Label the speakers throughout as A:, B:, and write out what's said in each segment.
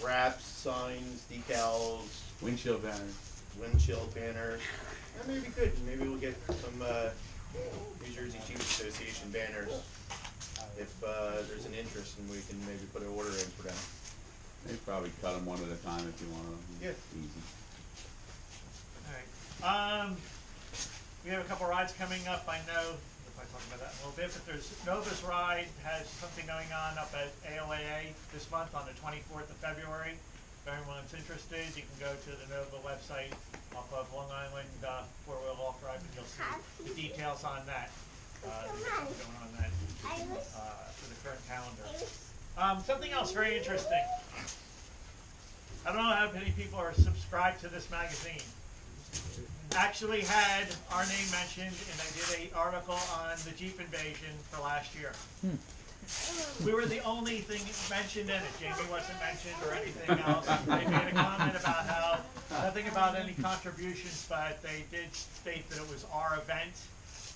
A: wraps, signs, decals,
B: windshield banners.
A: That may be good. Maybe we'll get some New Jersey Chiefs Association banners if there's an interest, and we can maybe put an order in for them.
B: They probably cut them one at a time if you want to.
A: Yeah.
B: Easy.
C: All right. We have a couple rides coming up. I know if I talk about that in a little bit, but there's Nova's ride has something going on up at AOAA this month on the 24th of February. If anyone's interested, you can go to the Nova website off of Long Island four-wheel off-drive, and you'll see the details on that. There's something going on that for the current calendar. Something else very interesting. I don't know how many people are subscribed to this magazine. Actually had our name mentioned, and I did an article on the Jeep invasion for last year. We were the only thing mentioned in it. Jamie wasn't mentioned or anything else. They made a comment about how nothing about any contributions, but they did state that it was our event.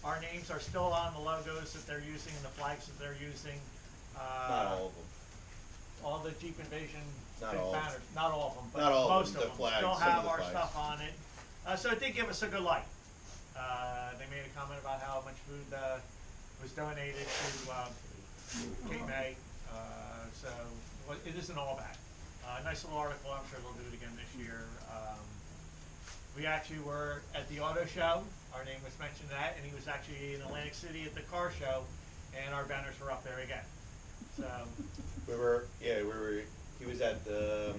C: Our names are still on the logos that they're using and the flags that they're using.
A: Not all of them.
C: All the Jeep invasion
A: Not
C: big
A: all.
C: banners. Not all of them, but
A: Not all
C: most
A: of them.
C: of
A: The
C: them
A: flags,
C: still
A: some of
C: have
A: the
C: our
A: flags.
C: stuff on it. So it did give us a good light. They made a comment about how much food was donated to Cape May. So it isn't all bad. Nice little article. I'm sure they'll do it again this year. We actually were at the auto show. Our name was mentioned that, and he was actually in Atlantic City at the car show, and our banners were up there again. So he was at the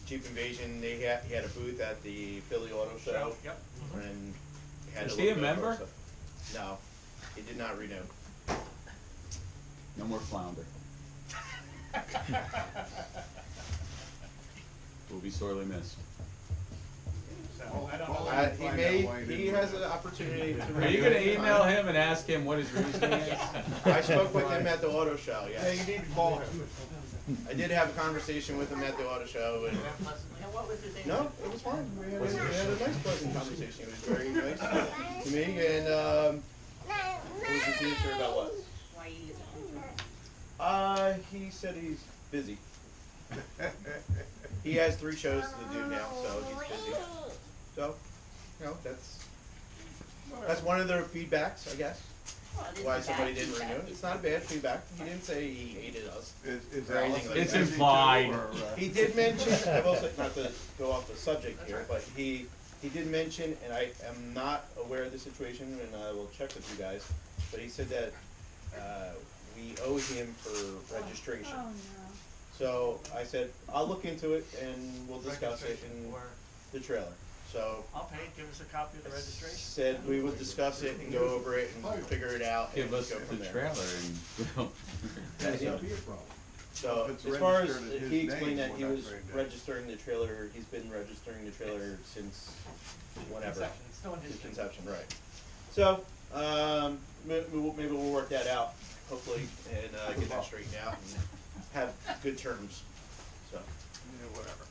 C: Jeep Invasion. He had a booth at the Philly Auto Show. Yep.
A: And had
B: Is he a member?
A: No, he did not renew.
B: No more flounder. Will be sorely missed.
C: So I don't know.
A: He has an opportunity to renew.
B: Are you going to email him and ask him what his reasoning is?
A: I spoke with him at the auto show. Yes.
D: Yeah, you need to call him.
A: I did have a conversation with him at the auto show, and
E: And what was his name?
A: no, it was fine. We had a nice, pleasant conversation. It was very nice to me, and what was his answer about what?
E: Why he isn't.
A: He said he's busy. He has 3 shows to do now, so he's busy. So, that's one of their feedbacks, I guess.
E: Well, it isn't
A: Why
E: bad
A: somebody didn't
E: feedback.
A: renew. It's not a bad feedback. He didn't say he hated us.
D: Is
A: Or anything like
B: It's
A: that.
B: implied.
A: He did mention, I've also, not to go off the subject here, but he did mention, and I am not aware of the situation, and I will check with you guys, but he said that we owe him for registration.
F: Oh, no.
A: So I said, I'll look into it and we'll discuss it in
C: Or
A: the trailer. So
C: I'll pay it. Give us a copy of the registration.
A: said we would discuss it and go over it and figure it out
B: Give
A: and
B: us
A: go
B: the
A: from there.
B: trailer and
D: That's not be a problem.
A: So
D: If it's
A: as far as
D: registered in his
A: he explained
D: name,
A: that he
D: we're not
A: was
D: going to-
A: registering the trailer, he's been registering the trailer since whenever.
C: Conception. It's still in his
A: His conception, right. So, maybe we'll work that out, hopefully, and get that straightened out and have good terms. So,
D: Yeah, whatever.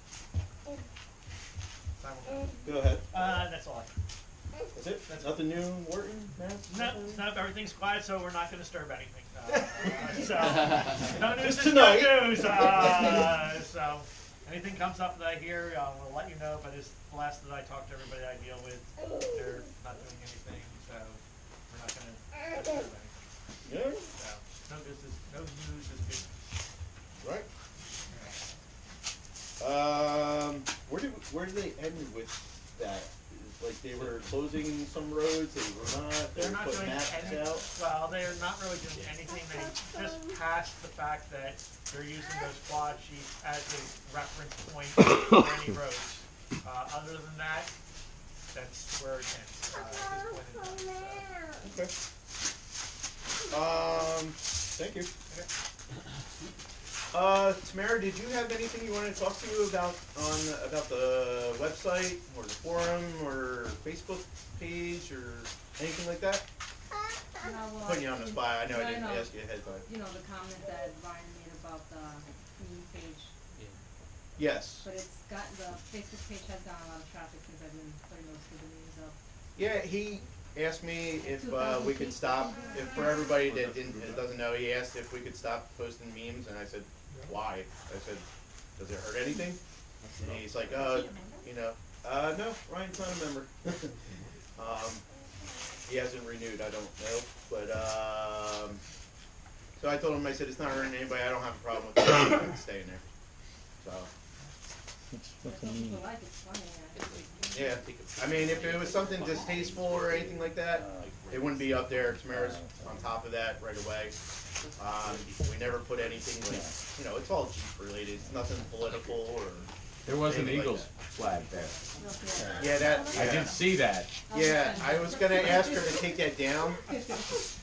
A: go ahead.
C: That's all.
A: That's it? Nothing new, Wharton, Mass?
C: No, everything's quiet, so we're not going to disturb anything. So, no news
A: Just
C: is
A: tonight.
C: good news. So, anything comes up that I hear, we'll let you know. But it's the last that I talk to everybody I deal with. They're not doing anything, so we're not going to disturb anything.
A: Yeah,
C: So, no news is good.
A: right. Where did they end with that? Like they were closing some roads, they were not, they
C: They're
A: were
C: not
A: putting
C: doing
A: maps
C: any,
A: out.
C: well, they're not really doing anything. They just passed the fact that they're using those quad sheets as a reference point for any roads. Other than that, that's where it ends. At this point in time,
A: Okay. Thank you. Tamara, did you have anything you wanted to talk to you about about the website or the forum or Facebook page or anything like that?
F: No, well,
A: Putting you on the spot. I know I
F: no,
A: didn't
F: no.
A: ask you ahead of time.
F: You know, the comment that Ryan made about the new page,
A: Yes.
F: but it's got, the Facebook page has gotten a lot of traffic since I've been putting those two names up.
A: Yeah, he asked me if we could stop. If for everybody that doesn't know, he asked if we could stop posting memes, and I said, why? I said, does it hurt anything? And he's like, you know, no, Ryan's not a member. He hasn't renewed, I don't know, but, so I told him, I said, it's not hurting anybody, I don't have a problem with it, staying there, so.
F: Some people like it's funny,
A: Yeah, I mean, if it was something distasteful or anything like that, it wouldn't be up there. Tamara's on top of that right away. We never put anything like, you know, it's all Jeep related. It's nothing political or.
B: There was an
A: anything like
B: Eagles
A: that.
B: flag there.
A: Yeah, that.
B: I
A: Yeah.
B: did see that,
A: Yeah, I was gonna ask her to take that down.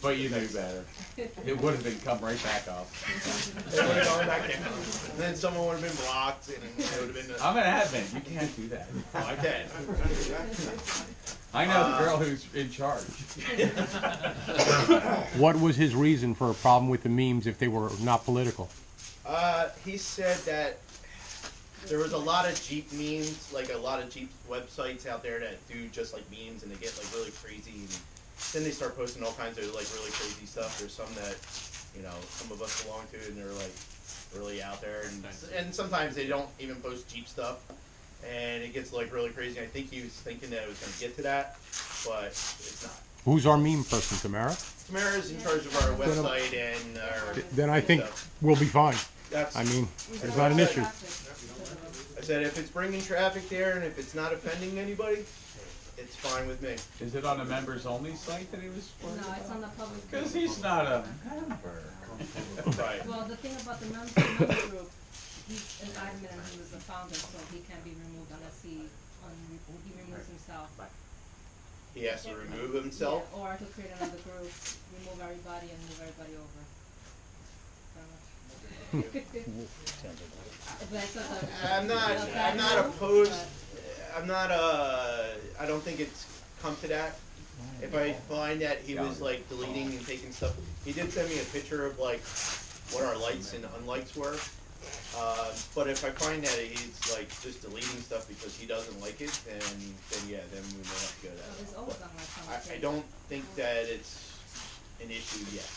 B: but you knew better. It would have been come right back up.
A: It would have gone back down. And then someone would have been blocked, and it would have been.
B: I'm an admin, you can't do that.
A: Oh, I can.
B: I know the girl who's in charge.
G: What was his reason for a problem with the memes if they were not political?
A: He said that there was a lot of Jeep memes, like a lot of Jeep websites out there that do just like memes, and they get like really crazy, and then they start posting all kinds of like really crazy stuff. There's some that, you know, some of us belong to, and they're like really out there, and sometimes they don't even post Jeep stuff, and it gets like really crazy. I think he was thinking that it was going to get to that, but it's not.
G: Who's our meme person, Tamara?
A: Tamara's in charge of our website and our.
G: Then I think
A: stuff.
G: we'll be fine.
A: That's.
G: I mean, there's not an issue.
A: I said if it's bringing traffic there and if it's not offending anybody, it's fine with me.
B: Is it on the members only site that he was for?
F: No, it's on the public.
B: Because he's not a member.
A: Right.
F: Well, the thing about the member group, he's an admin and he was the founder, so he can't be removed unless he removes himself.
A: He has to remove himself.
F: Yeah, or I could create another group, remove everybody and move everybody over. But it's not
A: I'm not opposed. I don't think it's come to that. If I find that he was like deleting and taking stuff, he did send me a picture of like what our likes and unlikes were. But if I find that he's like just deleting stuff because he doesn't like it, then yeah, then we may have to go to that.
F: There's always unlikes on the
A: I
F: page.
A: don't think that it's an issue yet.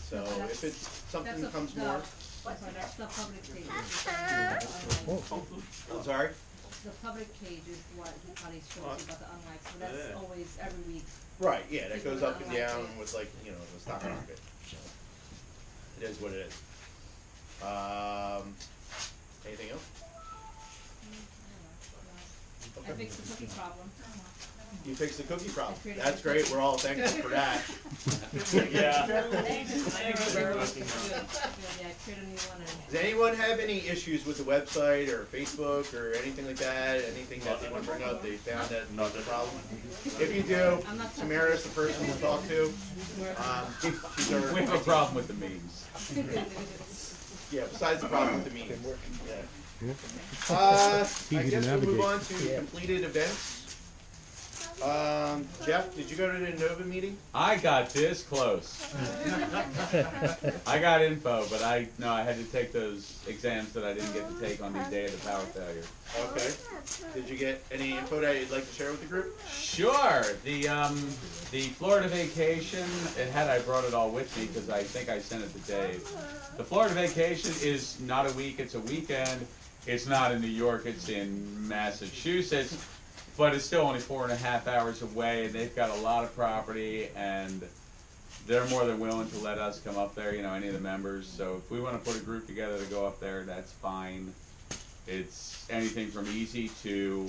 A: So if it's something
F: That's
A: becomes
F: the-
A: more,
F: I'm sorry, that's the public page.
A: I'm sorry.
F: The public page is what he probably shows you about the unlikes, but that's always every week.
A: Right, yeah, that goes up and down with like, you know, the stock market. So it is what it is. Anything else?
F: I fixed the cookie problem.
A: You fixed the cookie problem.
F: I created
A: That's
F: a
A: great.
F: cookie.
A: We're all thankful for that.
C: Yeah.
F: Thanks very much. Yeah, I created a new one and.
A: Does anyone have any issues with the website or Facebook or anything like that? Anything that they want to bring up? They found that not a problem. If you do, Tamara's the person to talk to. She's our
B: We have a problem with the memes.
A: Yeah, besides the problem with the meetings. Yeah. I
G: Easy to
A: guess we'll move
G: navigate.
A: on to completed events. Jeff, did you go to the Nova meeting?
B: I got this close. I got info, but I had to take those exams that I didn't get to take on the day of the power failure.
A: Okay. Did you get any info that you'd like to share with the group?
B: Sure. The Florida vacation, I brought it all with me because I think I sent it to Dave. The Florida vacation is not a week, it's a weekend. It's not in New York, it's in Massachusetts, but it's still only 4.5 hours away, and they've got a lot of property, and they're more than willing to let us come up there, you know, any of the members. So if we want to put a group together to go up there, that's fine. It's anything from easy to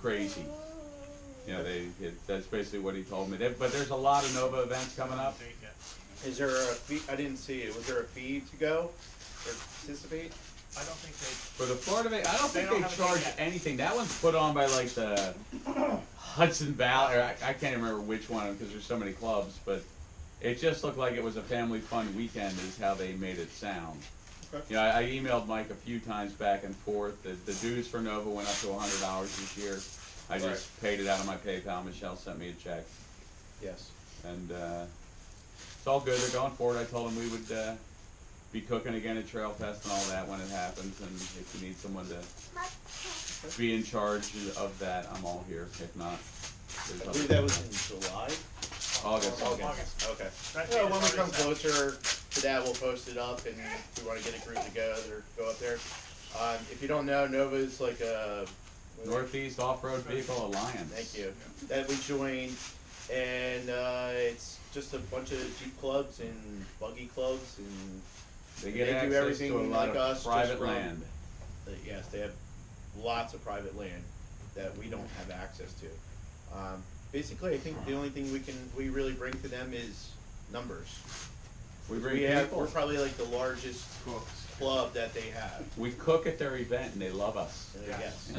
B: crazy. You know, that's basically what he told me. But there's a lot of Nova events coming up.
A: Is there a fee? I didn't see it. Was there a fee to go or participate?
C: I don't think they,
B: For the Florida, I don't
C: They
B: think
C: don't
B: they
C: have a
B: charge
C: date yet.
B: anything. That one's put on by like the Hudson Valley, or I can't remember which one because there's so many clubs, but it just looked like it was a family fun weekend is how they made it sound.
A: Okay.
B: You know, I emailed Mike a few times back and forth. The dues for Nova went up to $100 this year. I just paid it out of my PayPal. Michelle sent me a check.
A: Yes.
B: And it's all good. They're going forward. I told them we would be cooking again at Trail Fest and all that when it happens. And if you need someone to be in charge of that, I'm all here. If not,
A: I believe that was in July.
B: August.
C: August.
A: Okay.
C: That's
A: Well,
C: it,
A: when we
C: it's
A: come
C: already set.
A: closer to that, we'll post it up, and if we want to get a group together, go up there. If you don't know, Nova is like a
B: Northeast Off-Road Vehicle Alliance.
A: Thank you. That we joined, and it's just a bunch of Jeep clubs and buggy clubs, and
B: They get
A: They do
B: access to a
A: everything
B: lot
A: like
B: of
A: us, just
B: private
A: from-
B: land.
A: yes, they have lots of private land that we don't have access to. Basically, I think the only thing we really bring to them is numbers.
B: We bring
A: We're
B: people.
A: probably like the largest club that they have.
B: We cook at their event and they love us.
A: Yes.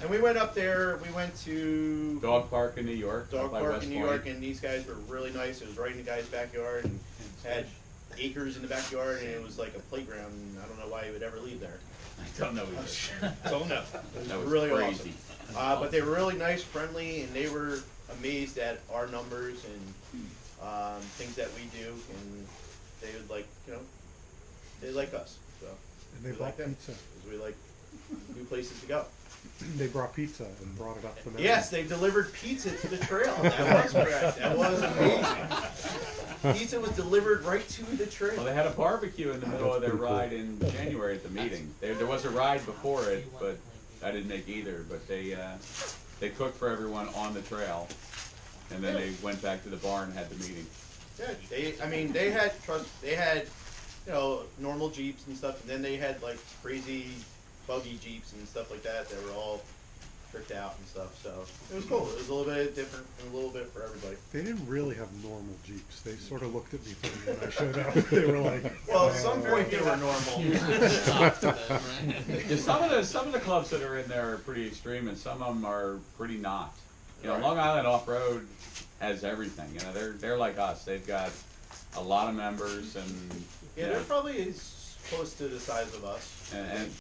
A: And we went up there. We went to
B: Dog Park in New York.
A: Dog
B: up by
A: Park
B: West
A: in New
B: Point.
A: York, and these guys were really nice. It was right in the guy's backyard, and had acres in the backyard, and it was like a playground. And I don't know why he would ever leave there.
B: I don't know either.
A: Don't know. It
B: That
A: was
B: was
A: really
B: crazy.
A: awesome. But they were really nice, friendly, and they were amazed at our numbers and things that we do, and they would like, they like us. So
H: And they
A: we
H: brought
A: like them
H: pizza.
A: 'cause we like new places to go.
H: They brought pizza and brought it up the mountain.
A: Yes, they delivered pizza to the trail. That was correct. That was amazing. Pizza was delivered right to the trail.
B: Well, they had a barbecue in the middle of their ride in January at the meeting. There was a ride before it, but I didn't make either. But they cooked for everyone on the trail, and then they went back to the barn and had the meeting.
A: Yeah, they had normal Jeeps and stuff, and then they had like crazy buggy Jeeps and stuff like that that were all tricked out and stuff. So it was cool. It was a little bit different and a little bit for everybody.
H: They didn't really have normal Jeeps. They sort of looked at me funny when I showed up. They were like,
A: Well, at some point they were normal.
B: Yeah, some of the clubs that are in there are pretty extreme, and some of them are pretty not.
A: Right.
B: Long Island Off Road has everything. They're like us. They've got a lot of members, and
A: Yeah, they're probably as close to the size of us.
B: and